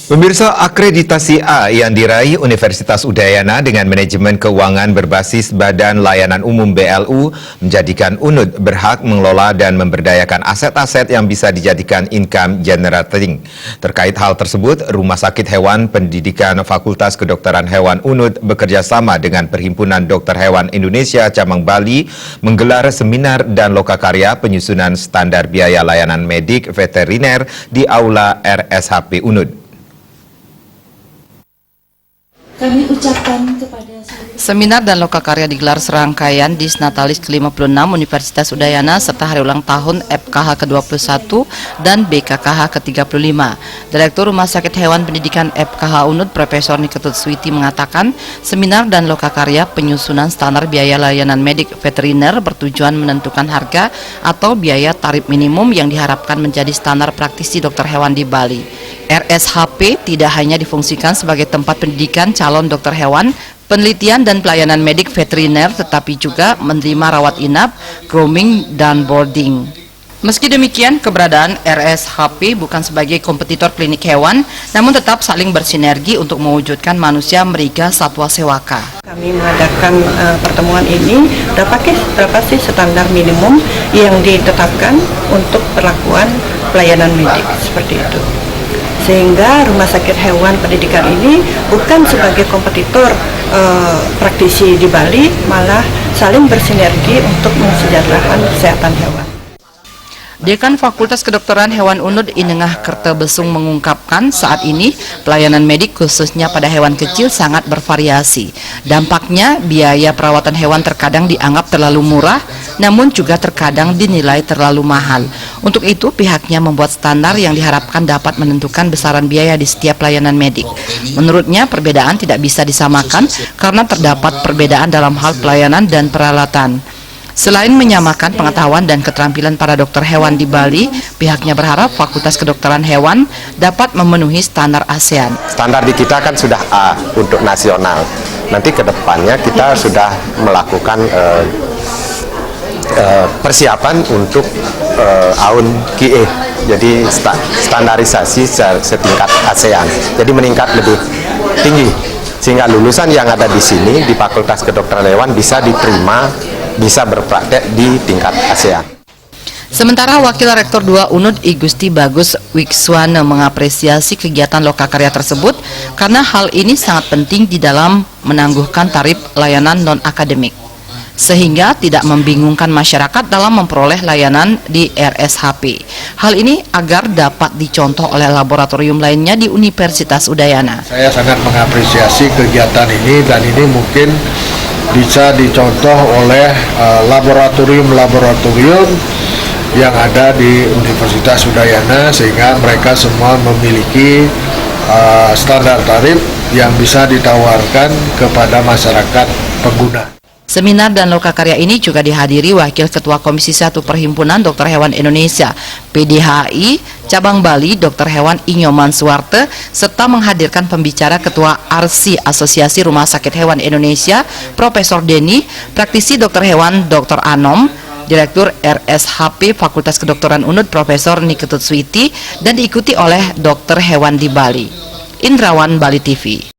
Pemirsa, akreditasi A yang diraih Universitas Udayana dengan manajemen keuangan berbasis Badan Layanan Umum BLU menjadikan UNUD berhak mengelola dan memberdayakan aset-aset yang bisa dijadikan income generating. Terkait hal tersebut, Rumah Sakit Hewan Pendidikan Fakultas Kedokteran Hewan UNUD bekerja sama dengan Perhimpunan Dokter Hewan Indonesia Cabang Bali menggelar seminar dan lokakarya penyusunan standar biaya layanan medik veteriner di Aula RSHP UNUD. Kami ucapkan kepada seminar dan lokakarya digelar serangkaian Disnatalis ke-56 Universitas Udayana serta hari ulang tahun FKH ke-21 dan BKKH ke-35. Direktur Rumah Sakit Hewan Pendidikan FKH UNUD Profesor Niketut Switi mengatakan, seminar dan lokakarya penyusunan standar biaya layanan medik veteriner bertujuan menentukan harga atau biaya tarif minimum yang diharapkan menjadi standar praktisi dokter hewan di Bali. RSHP tidak hanya difungsikan sebagai tempat pendidikan calon dokter hewan, penelitian dan pelayanan medik veteriner, tetapi juga menerima rawat inap, grooming, dan boarding. Meski demikian, keberadaan RSHP bukan sebagai kompetitor klinik hewan, namun tetap saling bersinergi untuk mewujudkan manusia meriga satwa sewaka. Kami mengadakan pertemuan ini, berapa sih standar minimum yang ditetapkan untuk perlakuan pelayanan medik seperti itu. Sehingga Rumah Sakit Hewan Pendidikan ini bukan sebagai kompetitor praktisi di Bali, malah saling bersinergi untuk mensejahterakan kesehatan hewan. Dekan Fakultas Kedokteran Hewan UNUD Inengah Kertebesung mengungkapkan saat ini pelayanan medik khususnya pada hewan kecil sangat bervariasi. Dampaknya biaya perawatan hewan terkadang dianggap terlalu murah, namun juga terkadang dinilai terlalu mahal. Untuk itu pihaknya membuat standar yang diharapkan dapat menentukan besaran biaya di setiap pelayanan medik. Menurutnya perbedaan tidak bisa disamakan karena terdapat perbedaan dalam hal pelayanan dan peralatan. Selain menyamakan pengetahuan dan keterampilan para dokter hewan di Bali, pihaknya berharap Fakultas Kedokteran Hewan dapat memenuhi standar ASEAN. Standar di kita kan sudah A untuk nasional. Nanti ke depannya kita sudah melakukan persiapan untuk AUN QE. Jadi standarisasi setingkat ASEAN. Jadi meningkat lebih tinggi. Sehingga lulusan yang ada di sini di Fakultas Kedokteran Hewan bisa diterima, bisa berpraktek di tingkat ASEAN. Sementara Wakil Rektor 2 UNUD I Gusti Bagus Wikswana mengapresiasi kegiatan lokakarya tersebut karena hal ini sangat penting di dalam menangguhkan tarif layanan non-akademik, sehingga tidak membingungkan masyarakat dalam memperoleh layanan di RSHP. Hal ini agar dapat dicontoh oleh laboratorium lainnya di Universitas Udayana. Saya sangat mengapresiasi kegiatan ini dan ini mungkin bisa dicontoh oleh laboratorium-laboratorium yang ada di Universitas Udayana sehingga mereka semua memiliki standar tarif yang bisa ditawarkan kepada masyarakat pengguna. Seminar dan lokakarya ini juga dihadiri Wakil Ketua Komisi 1 Perhimpunan Dokter Hewan Indonesia PDHI Cabang Bali Dr. Hewan Inyoman Suwarte serta menghadirkan pembicara Ketua ARSI Asosiasi Rumah Sakit Hewan Indonesia Profesor Denny, praktisi dokter hewan Dr. Anom, Direktur RSHP Fakultas Kedokteran UNUD Profesor Niketut Switi, dan diikuti oleh dokter hewan di Bali. Indrawan, Bali TV.